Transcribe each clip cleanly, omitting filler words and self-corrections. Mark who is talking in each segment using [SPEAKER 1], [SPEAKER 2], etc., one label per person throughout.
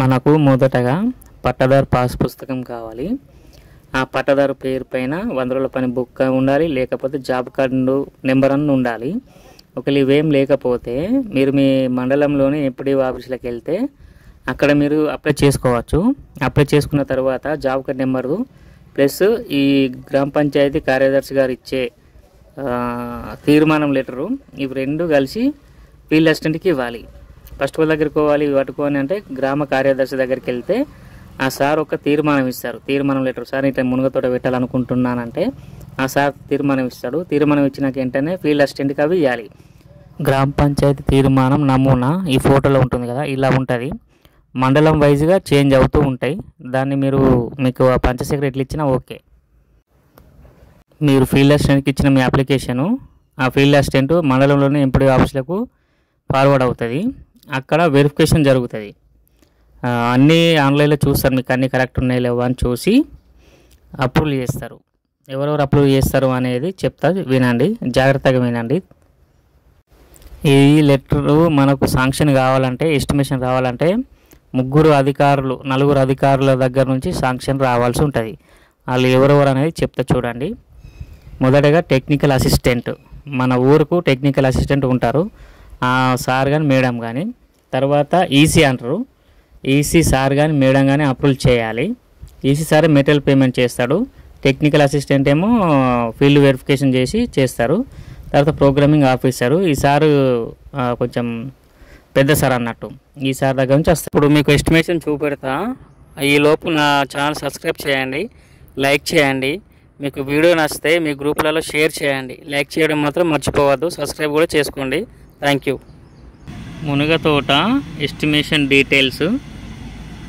[SPEAKER 1] మనకు మొదటగా పట్టదారు పాస్ పుస్తకం కావాలి. ఆ పట్టదారు పేరు పైన 100 రోజుల పని బుక్ ఉండాలి, లేకపోతే జాబ్ కార్డు నెంబర్ అన్న ఉండాలి. ఒకవేళ ఇవేం లేకపోతే మీరు మీ మండలంలోని ఎంపీడీ ఆఫీసులకు వెళ్తే అక్కడ మీరు అప్లై చేసుకోవచ్చు. అప్లై చేసుకున్న తర్వాత జాబ్ కార్డు నెంబరు ప్లస్ ఈ గ్రామ పంచాయతీ కార్యదర్శి గారు ఇచ్చే తీర్మానం లెటరు ఇవి రెండు కలిసి ఫీల్డ్ అసిస్టెంట్కి ఇవ్వాలి. ఫస్ట్ వాళ్ళ దగ్గరికి పోవాలి, పట్టుకొని అంటే గ్రామ కార్యదర్శి దగ్గరికి వెళ్తే ఆ సార్ ఒక తీర్మానం ఇస్తారు. తీర్మానం లెటర్, సార్ ఇట్లా మునగతోట పెట్టాలనుకుంటున్నానంటే ఆ సార్ తీర్మానం ఇస్తాడు. తీర్మానం ఇచ్చినాక వెంటనే ఫీల్డ్ అసిస్టెంట్కి అవి ఇవ్వాలి. గ్రామ పంచాయతీ తీర్మానం నమూనా ఈ ఫోటోలో ఉంటుంది కదా, ఇలా ఉంటుంది. మండలం వైజ్గా చేంజ్ అవుతూ ఉంటాయి. దాన్ని మీకు ఆ పంచాయతీ సెక్రటరీ ఇచ్చినా ఓకే. మీరు ఫీల్డ్ అసిస్టెంట్కి ఇచ్చిన మీ అప్లికేషను ఆ ఫీల్డ్ అసిస్టెంట్ మండలంలోని ఎంపీడీ ఆఫీసులకు ఫార్వర్డ్ అవుతుంది. అక్కడ వెరిఫికేషన్ జరుగుతుంది. అన్నీ ఆన్లైన్లో చూస్తారు, మీకు అన్నీ కరెక్ట్ ఉన్నాయి లేవా అని చూసి అప్రూవ్ చేస్తారు. ఎవరెవరు అప్రూవ్ చేస్తారు అనేది చెప్తా, వినండి, జాగ్రత్తగా వినండి. ఈ లెటరు మనకు శాంక్షన్ కావాలంటే, ఎస్టిమేషన్ రావాలంటే నలుగురు అధికారుల దగ్గర నుంచి శాంక్షన్ రావాల్సి ఉంటుంది. వాళ్ళు ఎవరెవరు అనేది చెప్తా చూడండి. మొదటగా టెక్నికల్ అసిస్టెంట్, మన ఊరుకు టెక్నికల్ అసిస్టెంట్ ఉంటారు, సార్ కానీ మేడం కానీ. తర్వాత ఈసీ అంటారు, ఈసీ సార్ కానీ మేడం కానీ అప్రూవ్ చేయాలి. ఈసీ సార్ మెటీరియల్ పేమెంట్ చేస్తాడు, టెక్నికల్ అసిస్టెంట్ ఏమో ఫీల్డ్ వెరిఫికేషన్ చేస్తారు. తర్వాత ప్రోగ్రామింగ్ ఆఫీసరు, ఈ సారు కొంచెం పెద్ద సార్ అన్నట్టు, ఈ సార్ దగ్గర నుంచి వస్తారు. ఇప్పుడు మీకు ఎస్టిమేషన్ చూపెడతా. ఈ లోపు నా ఛానల్ సబ్స్క్రైబ్ చేయండి, లైక్ చేయండి. మీకు వీడియో నచ్చితే మీ గ్రూపులలో షేర్ చేయండి. లైక్ చేయడం మాత్రం మర్చిపోవద్దు, సబ్స్క్రైబ్ కూడా చేసుకోండి. Thank you. Munagathota estimation details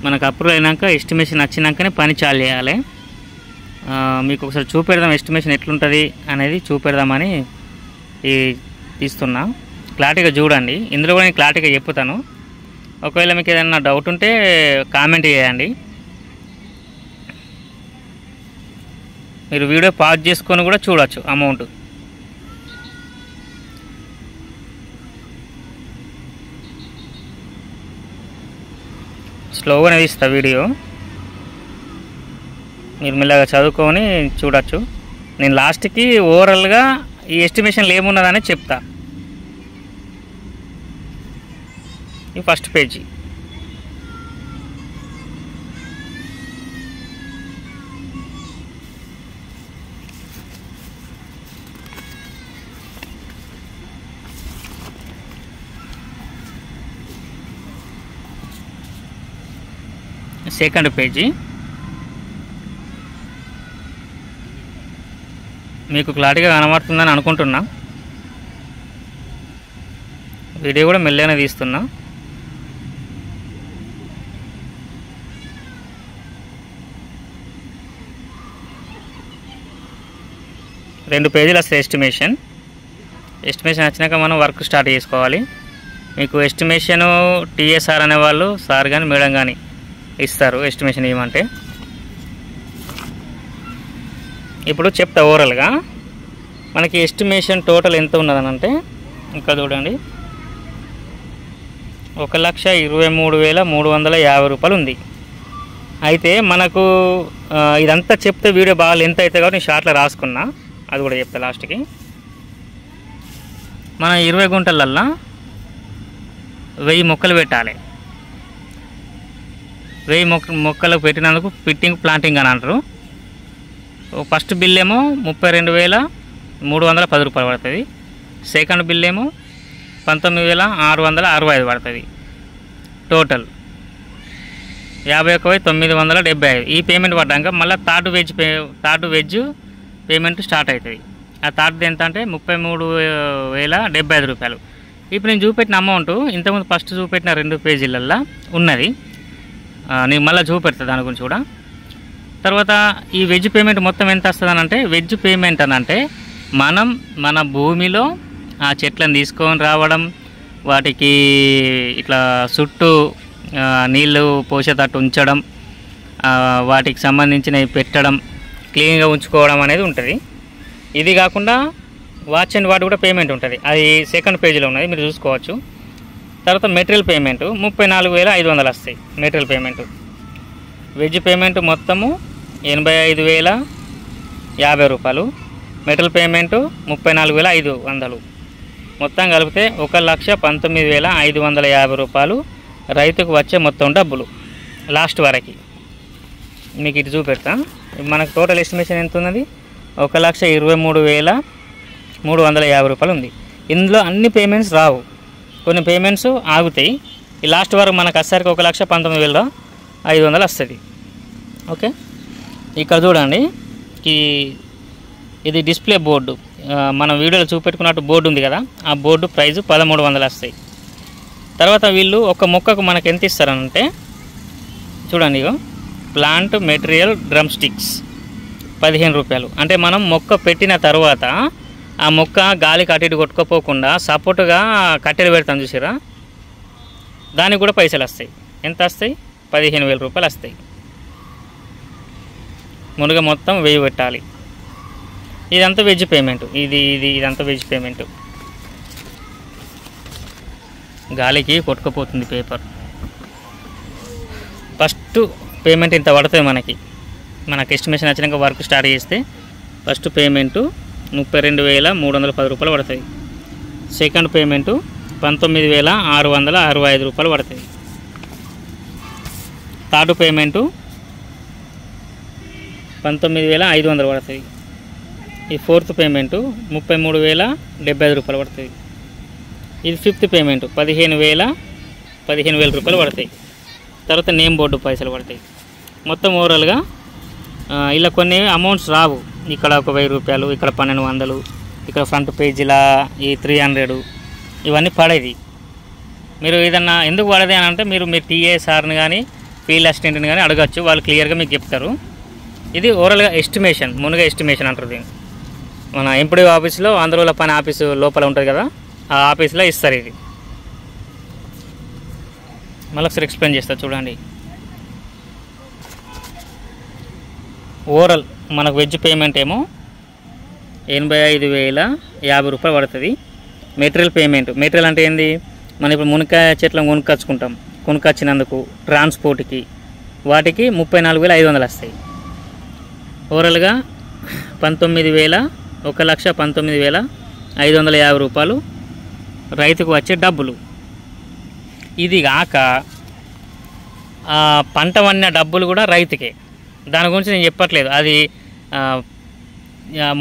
[SPEAKER 1] మనకు అప్రూవ్ అయినాక, ఎస్టిమేషన్ వచ్చినాకనే పని చాలు చేయాలి. మీకు ఒకసారి చూపెడదాం ఎస్టిమేషన్ ఎట్లుంటుంది అనేది చూపెడదామని తీస్తున్నా. క్లారిటీగా చూడండి. ఇందులో కూడా నేను క్లారిటీగా చెప్తాను. ఒకవేళ మీకు ఏదైనా డౌట్ ఉంటే కామెంట్ చేయండి. మీరు వీడియో పాజ్ చేసుకొని కూడా చూడవచ్చు అమౌంట్. స్లోగానే తీస్తా వీడియో, మీరు మెల్లగా చదువుకొని చూడవచ్చు. నేను లాస్ట్కి ఓవరాల్గా ఈ ఎస్టిమేషన్లు ఏమున్నదని చెప్తా. ఈ ఫస్ట్ పేజీ, సెకండ్ పేజీ. మీకు క్లారిటీగా కనబడుతుందని అనుకుంటున్నా. వీడియో కూడా మెల్లగానే తీస్తున్నా. రెండు పేజీలు వస్తాయి ఎస్టిమేషన్. ఎస్టిమేషన్ వచ్చినాక మనం వర్క్ స్టార్ట్ చేసుకోవాలి. మీకు ఎస్టిమేషను టీఎస్ఆర్ అనేవాళ్ళు సార్ కానీ మేడం కానీ ఇస్తారు ఎస్టిమేషన్ ఇవ్వమంటే. ఇప్పుడు చెప్తా ఓవరాల్గా మనకి ఎస్టిమేషన్ టోటల్ ఎంత ఉన్నదనంటే, ఇంకా చూడండి, 1,23,350 రూపాయలు ఉంది. అయితే మనకు ఇదంతా చెప్తే వీడియో బాగా లెంత్ అవుతుంది కాబట్టి నేను షార్ట్లో రాసుకున్నా, అది కూడా చెప్తా లాస్ట్కి. మనం 20 గుంటలల్లో 1000 మొక్కలు పెట్టాలి. 1000 మొక్కలు పెట్టినందుకు ఫిట్టింగ్ ప్లాంటింగ్ అని అంటారు. ఫస్ట్ బిల్ ఏమో 32,310 రూపాయలు పడుతుంది. సెకండ్ బిల్ ఏమో 19,665 పడుతుంది. టోటల్ 51,975. ఈ పేమెంట్ పడ్డాక మళ్ళీ థర్డ్ వెజ్ పేమెంట్ స్టార్ట్ అవుతుంది. ఆ థర్డ్ ఎంత అంటే 33,075 రూపాయలు. ఇప్పుడు నేను చూపెట్టిన అమౌంట్ ఇంతకుముందు ఫస్ట్ చూపెట్టిన 2 పేజీలల్లో ఉన్నది. నేను మళ్ళీ చూపెడతా దాని గురించి కూడా. తర్వాత ఈ వెజ్ పేమెంట్ మొత్తం ఎంత వస్తుంది అంటే, వెజ్ పేమెంట్ అని అంటే మనం మన భూమిలో ఆ చెట్లను తీసుకొని రావడం, వాటికి ఇట్లా చుట్టూ నీళ్ళు పోసేటట్టు ఉంచడం, వాటికి సంబంధించినవి పెట్టడం, క్లీన్గా ఉంచుకోవడం అనేది ఉంటుంది. ఇది కాకుండా వాచ్ అండ్ వార్డ్ కూడా పేమెంట్ ఉంటుంది. అది సెకండ్ పేజీలో ఉన్నది, మీరు చూసుకోవచ్చు. తర్వాత మెటీరియల్ పేమెంటు 34,500 వస్తాయి మెటీరియల్ పేమెంటు. వెజ్ పేమెంట్ మొత్తము 85,050 రూపాయలు, మెటీరియల్ పేమెంటు 34,500, మొత్తం కలిపితే 1,19,550 రూపాయలు రైతుకు వచ్చే మొత్తం డబ్బులు లాస్ట్ వరకు. మీకు ఇటు చూపెడతా. మనకు టోటల్ ఎస్టిమేషన్ ఎంత ఉన్నది? 1,23,350 రూపాయలు ఉంది. ఇందులో అన్ని పేమెంట్స్ రావు, కొన్ని పేమెంట్స్ ఆగుతాయి. ఈ లాస్ట్ వరకు మనకు వచ్చేసరికి 1,19,500 వస్తుంది. ఓకే, ఇక్కడ చూడండి, ఇది డిస్ప్లే బోర్డు, మనం వీడియోలో చూపెట్టుకున్నట్టు బోర్డు ఉంది కదా, ఆ బోర్డు ప్రైజు 1,300 వస్తాయి. తర్వాత వీళ్ళు ఒక మొక్కకు మనకు ఎంత ఇస్తారంటే చూడండి, ఇగో ప్లాంట్ మెటీరియల్ డ్రమ్ స్టిక్స్ 15 రూపాయలు. అంటే మనం మొక్క పెట్టిన తర్వాత ఆ మొక్క గాలికి అటు ఇటు కొట్టుకోపోకుండా సపోర్టుగా కట్టెలు పెడతాం చూసారా, దానికి కూడా పైసలు వస్తాయి. ఎంత వస్తాయి? 15,000 రూపాయలు వస్తాయి. మునుగ మొత్తం 1000 పెట్టాలి. ఇదంతా వెజ్ పేమెంట్, ఇదంతా వెజ్ పేమెంట్. గాలికి కొట్టుకుపోతుంది పేపర్. ఫస్ట్ పేమెంట్ ఇంత పడుతుంది మనకు ఎస్టిమేషన్ వచ్చినాక వర్క్ స్టార్ట్ చేస్తే ఫస్ట్ పేమెంటు 32,310 రూపాయలు పడుతుంది. సెకండ్ పేమెంటు 19,665 రూపాయలు పడుతుంది. థర్డ్ పేమెంటు 19,500 పడుతుంది. ఈ ఫోర్త్ పేమెంటు 33,075 రూపాయలు పడుతుంది. ఇది ఫిఫ్త్ పేమెంటు 15,000 రూపాయలు పడతాయి. తర్వాత నేమ్ బోర్డు పైసలు పడతాయి. మొత్తం ఓవరాల్గా ఇలా కొన్ని అమౌంట్స్ రావు. ఇక్కడ 1,000 రూపాయలు, ఇక్కడ 1,200, ఇక్కడ ఫ్రంట్ పేజీలా ఈ 300, ఇవన్నీ పడేది. మీరు ఏదన్నా ఎందుకు పడేది అని అంటే మీరు టీఏ సార్ని కానీ ఫీల్డ్ అసిస్టెంట్ని కానీ అడగచ్చు, వాళ్ళు క్లియర్గా మీకు చెప్తారు. ఇది ఓవరాల్గా ఎస్టిమేషన్, మునుగా ఎస్టిమేషన్ అంటారు దీన్ని. మన ఎంపీడీ ఆఫీస్లో 100 రోజుల పని ఆఫీసు లోపల ఉంటుంది కదా, ఆ ఆఫీస్లో ఇస్తారు ఇది. మళ్ళీ ఒకసారి ఎక్స్ప్లెయిన్ చేస్తా చూడండి. ఓవరాల్ మనకు వెజ్ పేమెంట్ ఏమో 85,050 రూపాయలు పడుతుంది. మెటీరియల్ పేమెంట్, మెటీరియల్ అంటే ఏంది? మనం ఇప్పుడు మునక్కాయ చెట్లను కొనుక్కొచ్చినందుకు ట్రాన్స్పోర్ట్కి వాటికి 34,500 వస్తాయి. ఓవరాల్గా 1,19,550 రూపాయలు రైతుకు వచ్చే డబ్బులు. ఇది కాక పంట పండిన డబ్బులు కూడా రైతుకే. దాని గురించి నేను చెప్పట్లేదు. అది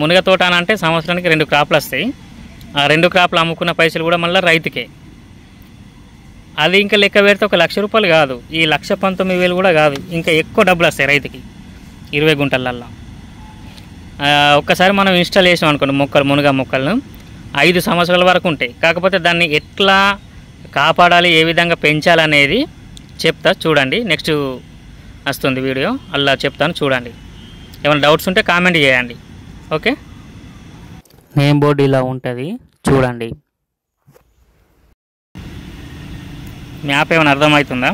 [SPEAKER 1] మునగ తోట అని అంటే సంవత్సరానికి 2 క్రాప్లు వస్తాయి. ఆ 2 క్రాప్లు అమ్ముకున్న పైసలు కూడా మళ్ళీ రైతుకే. అది ఇంకా లెక్క పెడితే 1,00,000 రూపాయలు కాదు, ఈ 1,19,000 కూడా కాదు, ఇంకా ఎక్కువ డబ్బులు వస్తాయి రైతుకి 20 గుంటలల్లో. ఒక్కసారి మనం ఇన్స్టాల్ చేసాం అనుకోండి మునగ మొక్కలను 5 సంవత్సరాల వరకు ఉంటాయి. కాకపోతే దాన్ని ఎట్లా కాపాడాలి, ఏ విధంగా పెంచాలనేది చెప్తా చూడండి. నెక్స్ట్ వస్తుంది వీడియో, అలా చెప్తాను చూడండి. ఏమైనా డౌట్స్ ఉంటే కామెంట్ చేయండి. ఓకే, నేమ్ బోర్డు ఇలా ఉంటుంది చూడండి. మ్యాప్ ఏమైనా అర్థమవుతుందా?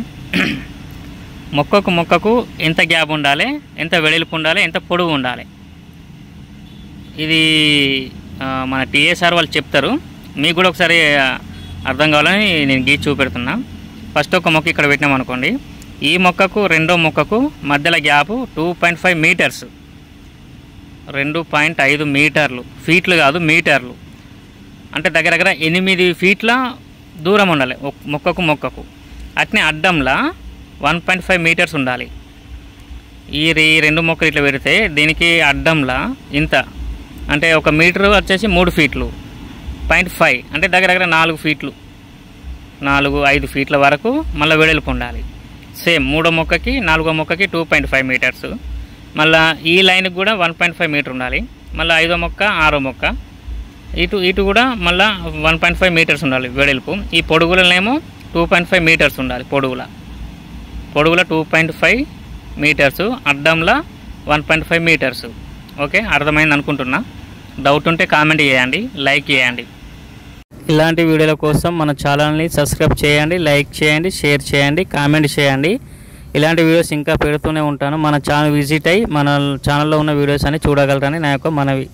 [SPEAKER 1] మొక్కకు ఎంత గ్యాప్ ఉండాలి, ఎంత వెడల్పు ఉండాలి, ఎంత పొడవు ఉండాలి, ఇది మన టీఏసార్ వాళ్ళు చెప్తారు. మీకు కూడా ఒకసారి అర్థం కావాలని నేను గీసి చూపెడుతున్నా. ఫస్ట్ ఒక మొక్క ఇక్కడ పెట్టినాం అనుకోండి, ఈ మొక్కకు రెండో మొక్కకు మధ్యలో గ్యాపు 2.5 మీటర్స్, 2.5 మీటర్లు, ఫీట్లు కాదు మీటర్లు. అంటే దగ్గర 8 ఫీట్ల దూరం ఉండాలి మొక్కకు. అట్నే అడ్డంలా 1.5 మీటర్స్ ఉండాలి. ఈ 2 మొక్కలు ఇట్లా పెడితే దీనికి అడ్డంలా ఇంత, అంటే 1 మీటర్ వచ్చేసి 3 ఫీట్లు, 0.5 అంటే దగ్గర 4 ఫీట్లు, 4-5 ఫీట్ల వరకు మళ్ళీ వెడల్పు ఉండాలి. సేమ్ 3వ మొక్కకి 4వ మొక్కకి 2.5 మీటర్స్, మళ్ళీ ఈ లైన్కి కూడా 1.5 మీటర్ ఉండాలి. మళ్ళీ 5వ మొక్క 6వ మొక్క ఇటు కూడా మళ్ళీ 1.5 మీటర్స్ ఉండాలి వెడల్పు. ఈ పొడుగులనేమో 2.5 మీటర్స్ ఉండాలి. Podugula 2.5 metres, అడ్డంలా 1.5 metres. ఓకే, అర్థమైంది అనుకుంటున్నా. డౌట్ ఉంటే కామెంట్ చేయండి, లైక్ చేయండి. ఇలాంటి వీడియోల కోసం మన ఛానల్ని సబ్స్క్రైబ్ చేయండి, లైక్ చేయండి, షేర్ చేయండి, కామెంట్ చేయండి. ఇలాంటి వీడియోస్ ఇంకా పెడుతూనే ఉంటాను. మన ఛానల్ విజిట్ అయ్యి మన ఛానల్లో ఉన్న వీడియోస్ అన్ని చూడగలరని నా యొక్క మనవి.